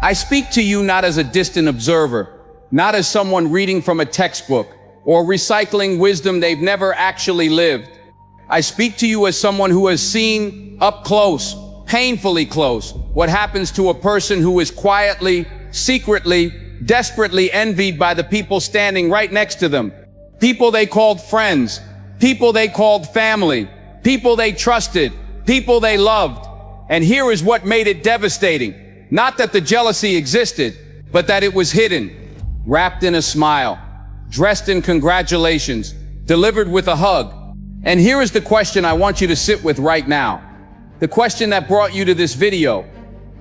I speak to you not as a distant observer, not as someone reading from a textbook or recycling wisdom they've never actually lived. I speak to you as someone who has seen up close, painfully close, what happens to a person who is quietly, secretly, desperately envied by the people standing right next to them. People they called friends, people they called family, people they trusted, people they loved. And here is what made it devastating. Not that the jealousy existed, but that it was hidden, wrapped in a smile, dressed in congratulations, delivered with a hug. And here is the question I want you to sit with right now. The question that brought you to this video.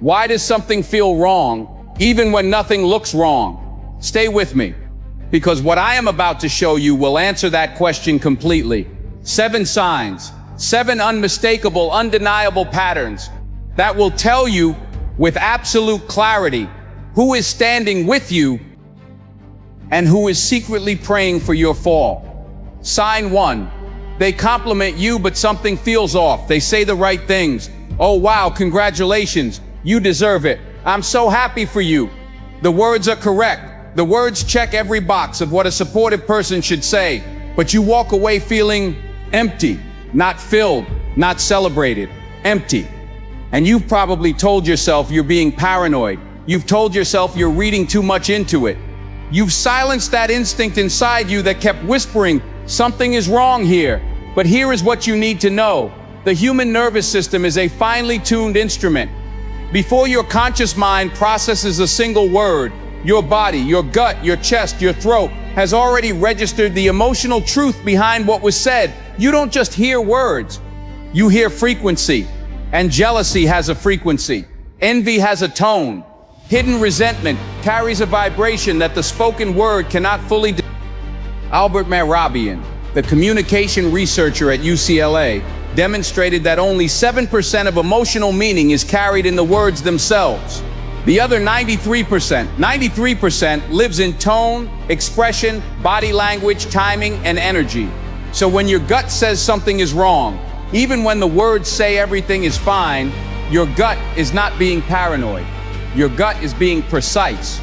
Why does something feel wrong, even when nothing looks wrong? Stay with me, because what I am about to show you will answer that question completely. 7 signs, 7 unmistakable, undeniable patterns that will tell you with absolute clarity who is standing with you and who is secretly praying for your fall. Sign 1. They compliment you, but something feels off. They say the right things. Oh, wow, congratulations. You deserve it. I'm so happy for you. The words are correct. The words check every box of what a supportive person should say, but you walk away feeling empty, not filled, not celebrated, empty. And you've probably told yourself you're being paranoid. You've told yourself you're reading too much into it. You've silenced that instinct inside you that kept whispering, something is wrong here. But here is what you need to know. The human nervous system is a finely tuned instrument. Before your conscious mind processes a single word, your body, your gut, your chest, your throat has already registered the emotional truth behind what was said. You don't just hear words, you hear frequency. And jealousy has a frequency. Envy has a tone. Hidden resentment carries a vibration that the spoken word cannot fully. Albert Mehrabian, the communication researcher at UCLA, demonstrated that only 7% of emotional meaning is carried in the words themselves. The other 93% lives in tone, expression, body language, timing, and energy. So when your gut says something is wrong, even when the words say everything is fine, your gut is not being paranoid. Your gut is being precise.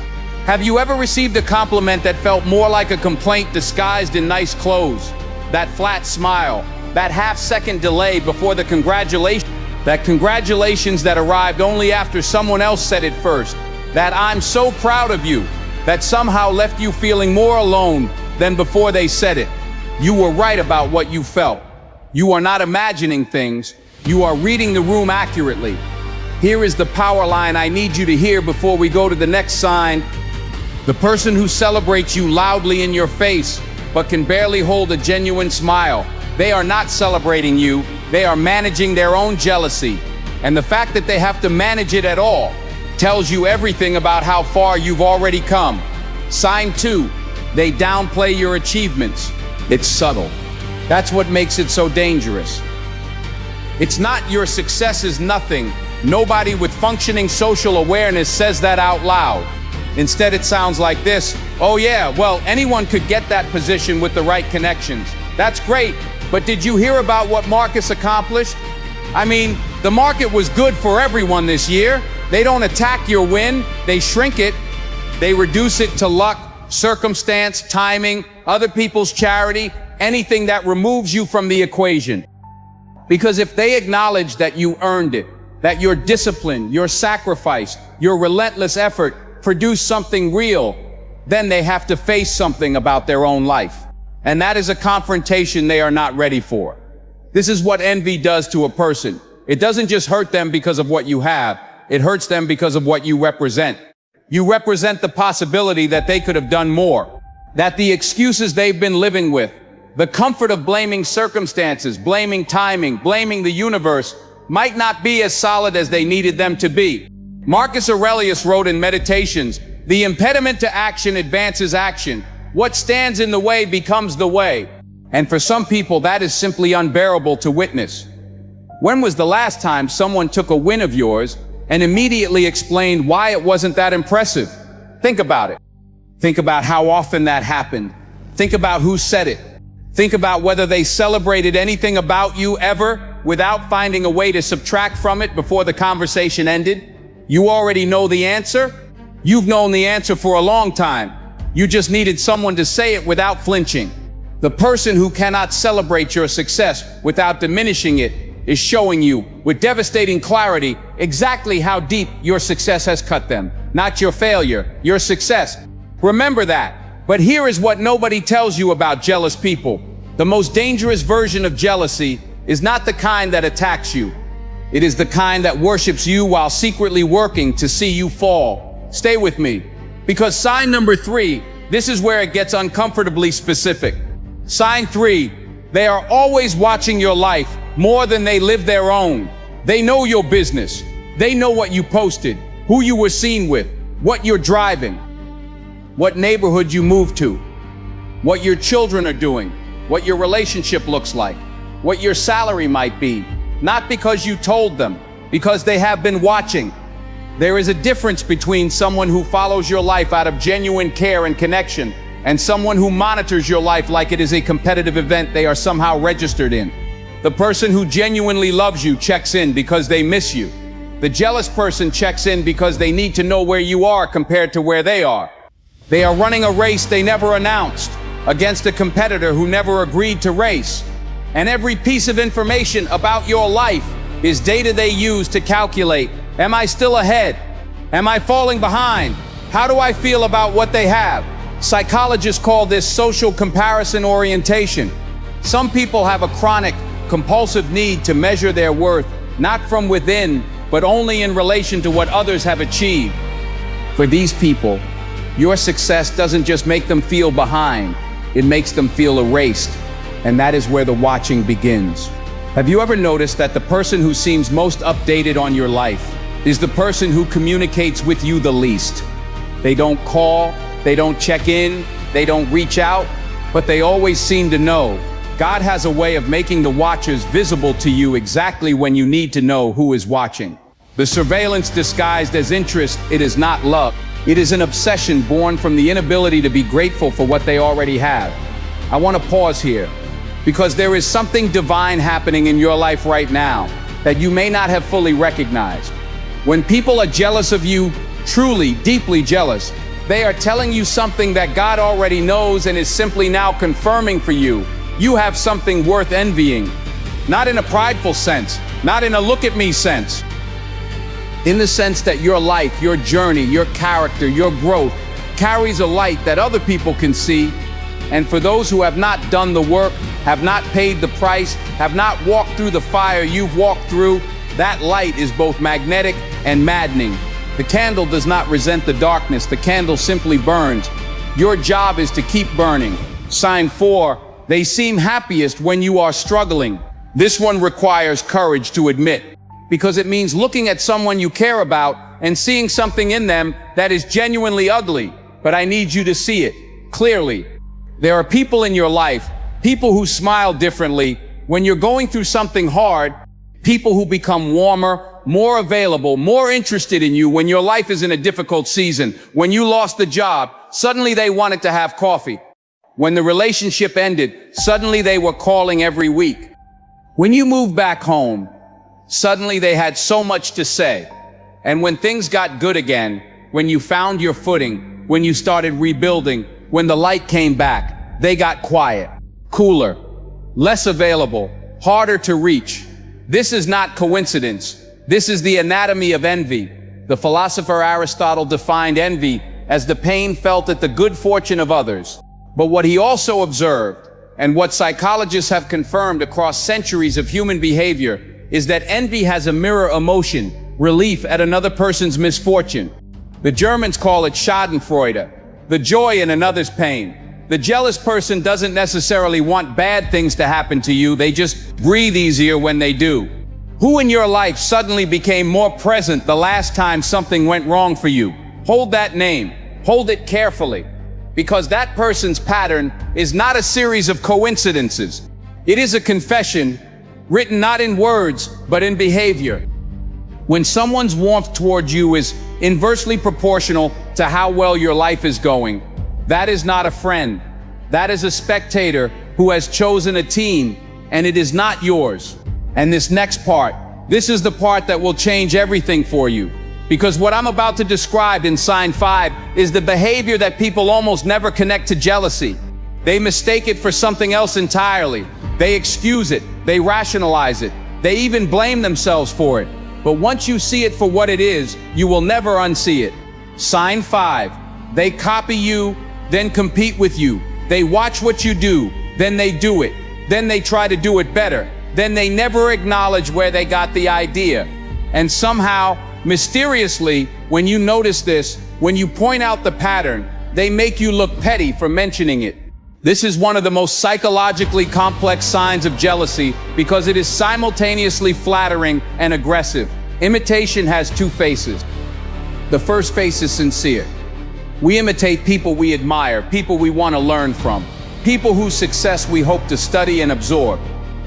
Have you ever received a compliment that felt more like a complaint disguised in nice clothes? That flat smile, that half-second delay before the congratulations, that congratulations that arrived only after someone else said it first, that I'm so proud of you, that somehow left you feeling more alone than before they said it. You were right about what you felt. You are not imagining things, you are reading the room accurately. Here is the power line I need you to hear before we go to the next sign. The person who celebrates you loudly in your face, but can barely hold a genuine smile. They are not celebrating you, they are managing their own jealousy. And the fact that they have to manage it at all tells you everything about how far you've already come. Sign 2, they downplay your achievements. It's subtle. That's what makes it so dangerous. It's not your success is nothing. Nobody with functioning social awareness says that out loud. Instead, it sounds like this. Oh yeah, well, anyone could get that position with the right connections. That's great, but did you hear about what Marcus accomplished? I mean, the market was good for everyone this year. They don't attack your win, they shrink it. They reduce it to luck, circumstance, timing, other people's charity, anything that removes you from the equation. Because if they acknowledge that you earned it, that your discipline, your sacrifice, your relentless effort produced something real, then they have to face something about their own life. And that is a confrontation they are not ready for. This is what envy does to a person. It doesn't just hurt them because of what you have, it hurts them because of what you represent. You represent the possibility that they could have done more, that the excuses they've been living with, the comfort of blaming circumstances, blaming timing, blaming the universe, might not be as solid as they needed them to be. Marcus Aurelius wrote in Meditations, "The impediment to action advances action. What stands in the way becomes the way." And for some people, that is simply unbearable to witness. When was the last time someone took a win of yours and immediately explained why it wasn't that impressive? Think about it. Think about how often that happened. Think about who said it. Think about whether they celebrated anything about you ever without finding a way to subtract from it before the conversation ended. You already know the answer. You've known the answer for a long time. You just needed someone to say it without flinching. The person who cannot celebrate your success without diminishing it is showing you, with devastating clarity, exactly how deep your success has cut them. Not your failure, your success. Remember that. But here is what nobody tells you about jealous people. The most dangerous version of jealousy is not the kind that attacks you. It is the kind that worships you while secretly working to see you fall. Stay with me. Because sign number 3, this is where it gets uncomfortably specific. Sign 3, they are always watching your life more than they live their own. They know your business. They know what you posted, who you were seen with, what you're driving, what neighborhood you moved to, what your children are doing, what your relationship looks like, what your salary might be. Not because you told them, because they have been watching. There is a difference between someone who follows your life out of genuine care and connection and someone who monitors your life like it is a competitive event they are somehow registered in. The person who genuinely loves you checks in because they miss you. The jealous person checks in because they need to know where you are compared to where they are. They are running a race they never announced against a competitor who never agreed to race. And every piece of information about your life is data they use to calculate, am I still ahead? Am I falling behind? How do I feel about what they have? Psychologists call this social comparison orientation. Some people have a chronic, compulsive need to measure their worth, not from within, but only in relation to what others have achieved. For these people, your success doesn't just make them feel behind, it makes them feel erased. And that is where the watching begins. Have you ever noticed that the person who seems most updated on your life is the person who communicates with you the least? They don't call, they don't check in, they don't reach out, but they always seem to know. God has a way of making the watchers visible to you exactly when you need to know who is watching. The surveillance disguised as interest, it is not love. It is an obsession born from the inability to be grateful for what they already have. I want to pause here, because there is something divine happening in your life right now that you may not have fully recognized. When people are jealous of you, truly, deeply jealous, they are telling you something that God already knows and is simply now confirming for you. You have something worth envying. Not in a prideful sense, not in a look at me sense. In the sense that your life, your journey, your character, your growth carries a light that other people can see. And for those who have not done the work, have not paid the price, have not walked through the fire you've walked through, that light is both magnetic and maddening. The candle does not resent the darkness, the candle simply burns. Your job is to keep burning. Sign 4, they seem happiest when you are struggling. This one requires courage to admit, because it means looking at someone you care about and seeing something in them that is genuinely ugly, but I need you to see it clearly. There are people in your life, people who smile differently when you're going through something hard, people who become warmer, more available, more interested in you when your life is in a difficult season. When you lost the job, suddenly they wanted to have coffee. When the relationship ended, suddenly they were calling every week. When you moved back home, suddenly they had so much to say. And when things got good again, when you found your footing, when you started rebuilding, when the light came back, they got quiet, cooler, less available, harder to reach. This is not coincidence. This is the anatomy of envy. The philosopher Aristotle defined envy as the pain felt at the good fortune of others. But what he also observed, and what psychologists have confirmed across centuries of human behavior, is that envy has a mirror emotion, relief at another person's misfortune. The Germans call it Schadenfreude, the joy in another's pain. The jealous person doesn't necessarily want bad things to happen to you, they just breathe easier when they do. Who in your life suddenly became more present the last time something went wrong for you? Hold that name, hold it carefully, because that person's pattern is not a series of coincidences. It is a confession written not in words, but in behavior. When someone's warmth towards you is inversely proportional to how well your life is going, that is not a friend. That is a spectator who has chosen a team, and it is not yours. And this next part, this is the part that will change everything for you. Because what I'm about to describe in sign 5 is the behavior that people almost never connect to jealousy. They mistake it for something else entirely. They excuse it, they rationalize it, they even blame themselves for it. But once you see it for what it is, you will never unsee it. Sign 5. They copy you, then compete with you. They watch what you do, then they do it. Then they try to do it better. Then they never acknowledge where they got the idea. And somehow, mysteriously, when you notice this, when you point out the pattern, they make you look petty for mentioning it. This is one of the most psychologically complex signs of jealousy because it is simultaneously flattering and aggressive. Imitation has two faces. The first face is sincere. We imitate people we admire, people we want to learn from, people whose success we hope to study and absorb.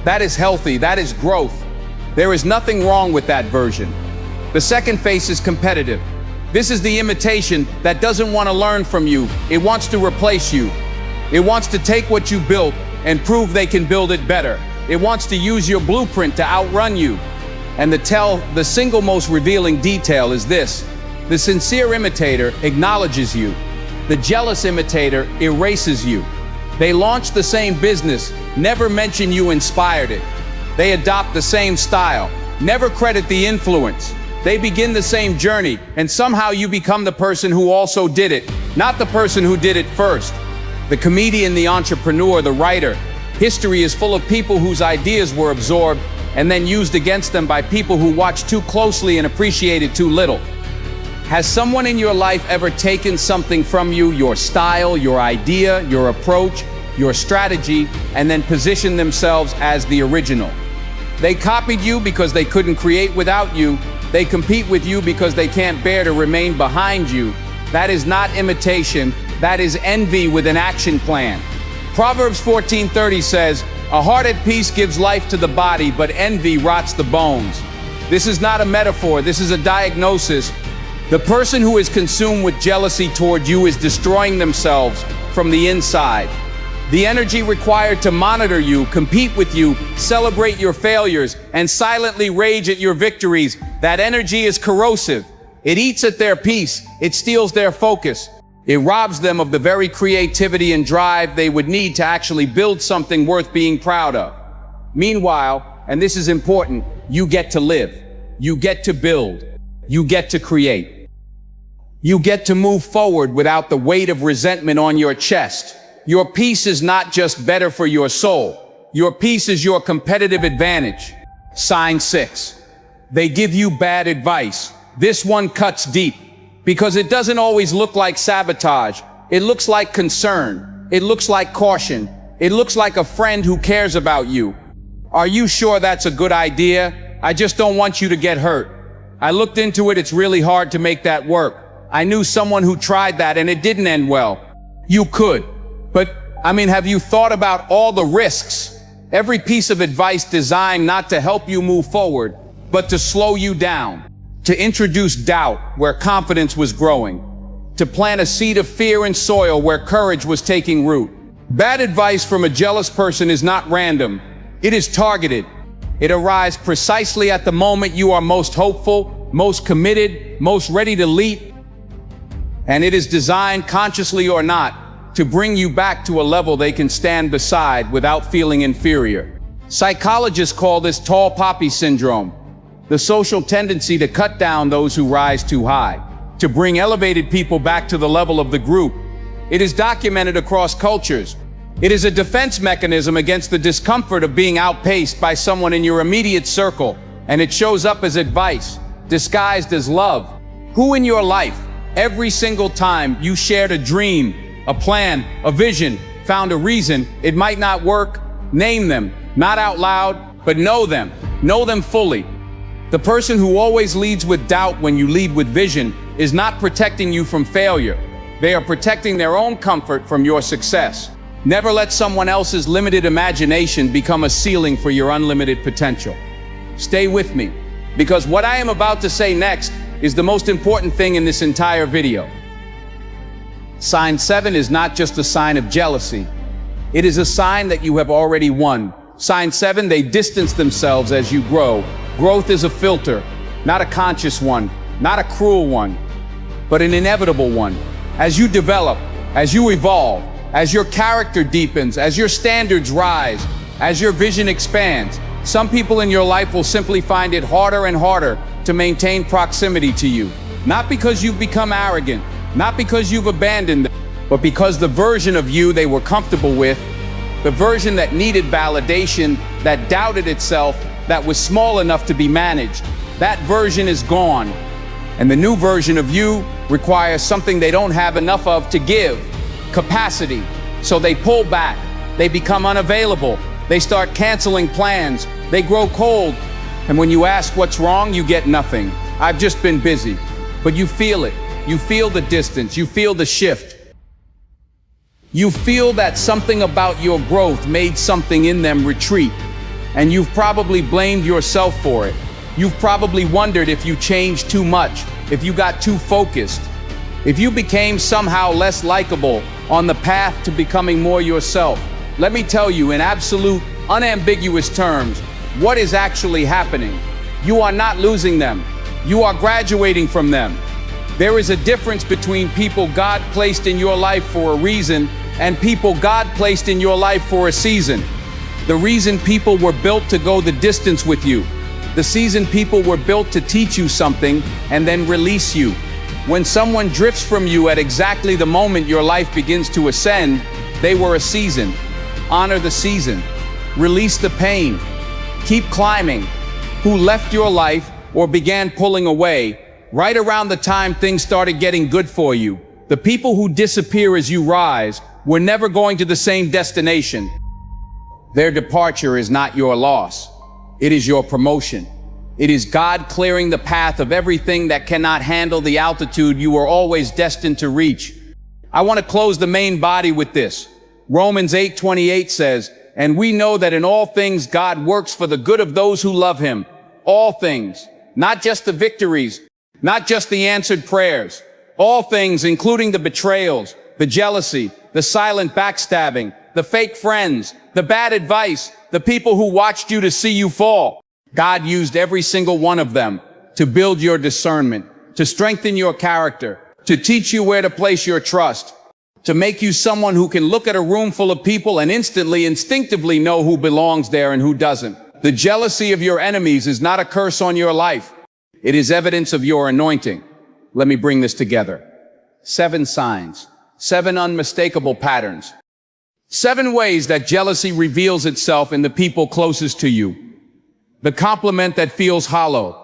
That is healthy, that is growth. There is nothing wrong with that version. The second face is competitive. This is the imitation that doesn't want to learn from you. It wants to replace you. It wants to take what you built and prove they can build it better. It wants to use your blueprint to outrun you. And the single most revealing detail is this. The sincere imitator acknowledges you. The jealous imitator erases you. They launch the same business, never mention you inspired it. They adopt the same style, never credit the influence. They begin the same journey, and somehow you become the person who also did it, not the person who did it first. The comedian, the entrepreneur, the writer. History is full of people whose ideas were absorbed and then used against them by people who watched too closely and appreciated too little. Has someone in your life ever taken something from you, your style, your idea, your approach, your strategy, and then positioned themselves as the original? They copied you because they couldn't create without you. They compete with you because they can't bear to remain behind you. That is not imitation. That is envy with an action plan. Proverbs 14:30 says, "A heart at peace gives life to the body, but envy rots the bones." This is not a metaphor. This is a diagnosis. The person who is consumed with jealousy toward you is destroying themselves from the inside. The energy required to monitor you, compete with you, celebrate your failures, and silently rage at your victories, that energy is corrosive. It eats at their peace. It steals their focus. It robs them of the very creativity and drive they would need to actually build something worth being proud of. Meanwhile, and this is important, you get to live. You get to build. You get to create. You get to move forward without the weight of resentment on your chest. Your peace is not just better for your soul. Your peace is your competitive advantage. Sign 6. They give you bad advice. This one cuts deep because it doesn't always look like sabotage. It looks like concern. It looks like caution. It looks like a friend who cares about you. Are you sure that's a good idea? I just don't want you to get hurt. I looked into it. It's really hard to make that work. I knew someone who tried that and it didn't end well. You could. But, have you thought about all the risks? Every piece of advice designed not to help you move forward, but to slow you down, to introduce doubt where confidence was growing, to plant a seed of fear in soil where courage was taking root. Bad advice from a jealous person is not random. It is targeted. It arrives precisely at the moment you are most hopeful, most committed, most ready to leap. And it is designed, consciously or not, to bring you back to a level they can stand beside without feeling inferior. Psychologists call this tall poppy syndrome, the social tendency to cut down those who rise too high, to bring elevated people back to the level of the group. It is documented across cultures. It is a defense mechanism against the discomfort of being outpaced by someone in your immediate circle, and it shows up as advice, disguised as love. Who in your life, every single time you shared a dream, a plan, a vision, found a reason it might not work? Name them, not out loud, but know them fully. The person who always leads with doubt when you lead with vision is not protecting you from failure. They are protecting their own comfort from your success. Never let someone else's limited imagination become a ceiling for your unlimited potential. Stay with me, because what I am about to say next is the most important thing in this entire video. Sign 7 is not just a sign of jealousy. It is a sign that you have already won. Sign 7, they distance themselves as you grow. Growth is a filter, not a conscious one. not a cruel one, but an inevitable one. As you develop, as you evolve, as your character deepens, as your standards rise, as your vision expands, some people in your life will simply find it harder and harder to maintain proximity to you. Not because you've become arrogant, not because you've abandoned them, but because the version of you they were comfortable with, the version that needed validation, that doubted itself, that was small enough to be managed, that version is gone. And the new version of you requires something they don't have enough of to give, capacity. So they pull back, they become unavailable, they start canceling plans, they grow cold. And when you ask what's wrong, you get nothing. I've just been busy. But you feel it. You feel the distance. You feel the shift. You feel that something about your growth made something in them retreat. And you've probably blamed yourself for it. You've probably wondered if you changed too much, if you got too focused, if you became somehow less likable on the path to becoming more yourself. Let me tell you in absolute, unambiguous terms, what is actually happening. You are not losing them. You are graduating from them. There is a difference between people God placed in your life for a reason and people God placed in your life for a season. The reason people were built to go the distance with you. The season people were built to teach you something and then release you. When someone drifts from you at exactly the moment your life begins to ascend, they were a season. Honor the season. Release the pain. Keep climbing. Who left your life or began pulling away right around the time things started getting good for you. The people who disappear as you rise were never going to the same destination. Their departure is not your loss. It is your promotion. It is God clearing the path of everything that cannot handle the altitude you were always destined to reach. I want to close the main body with this. Romans 8:28 says, "And we know that in all things God works for the good of those who love him." All things, not just the victories, not just the answered prayers. All things, including the betrayals, the jealousy, the silent backstabbing, the fake friends, the bad advice, the people who watched you to see you fall. God used every single one of them to build your discernment, to strengthen your character, to teach you where to place your trust, to make you someone who can look at a room full of people and instantly, instinctively know who belongs there and who doesn't. The jealousy of your enemies is not a curse on your life. It is evidence of your anointing. Let me bring this together. 7 signs, 7 unmistakable patterns, 7 ways that jealousy reveals itself in the people closest to you. The compliment that feels hollow,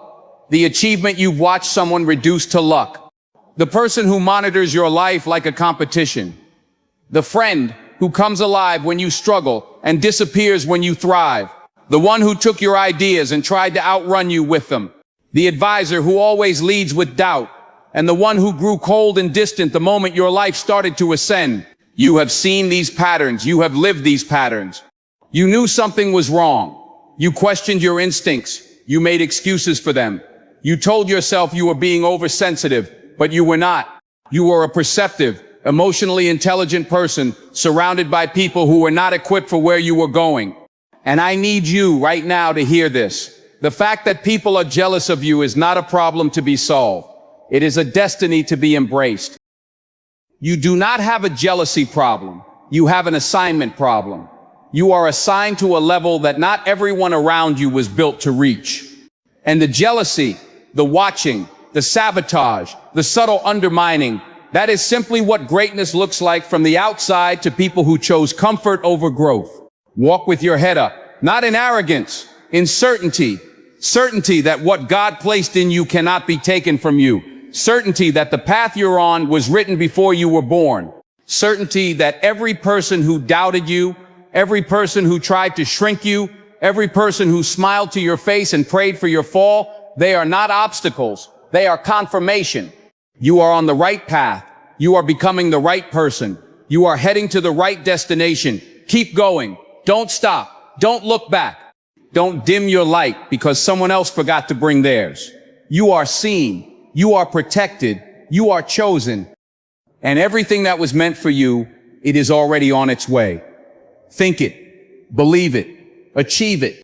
the achievement you've watched someone reduce to luck, the person who monitors your life like a competition, the friend who comes alive when you struggle and disappears when you thrive, the one who took your ideas and tried to outrun you with them, the advisor who always leads with doubt, and the one who grew cold and distant the moment your life started to ascend. You have seen these patterns. You have lived these patterns. You knew something was wrong. You questioned your instincts. You made excuses for them. You told yourself you were being oversensitive, but you were not. You were a perceptive, emotionally intelligent person surrounded by people who were not equipped for where you were going. And I need you right now to hear this. The fact that people are jealous of you is not a problem to be solved. It is a destiny to be embraced. You do not have a jealousy problem. You have an assignment problem. You are assigned to a level that not everyone around you was built to reach. And the jealousy, the watching, the sabotage, the subtle undermining, that is simply what greatness looks like from the outside to people who chose comfort over growth. Walk with your head up, not in arrogance, in certainty. Certainty that what God placed in you cannot be taken from you. Certainty that the path you're on was written before you were born. Certainty that every person who doubted you, every person who tried to shrink you, every person who smiled to your face and prayed for your fall, they are not obstacles. They are confirmation. You are on the right path. You are becoming the right person. You are heading to the right destination. Keep going. Don't stop. Don't look back. Don't dim your light because someone else forgot to bring theirs. You are seen. You are protected. You are chosen. And everything that was meant for you, it is already on its way. Think it. Believe it. Achieve it.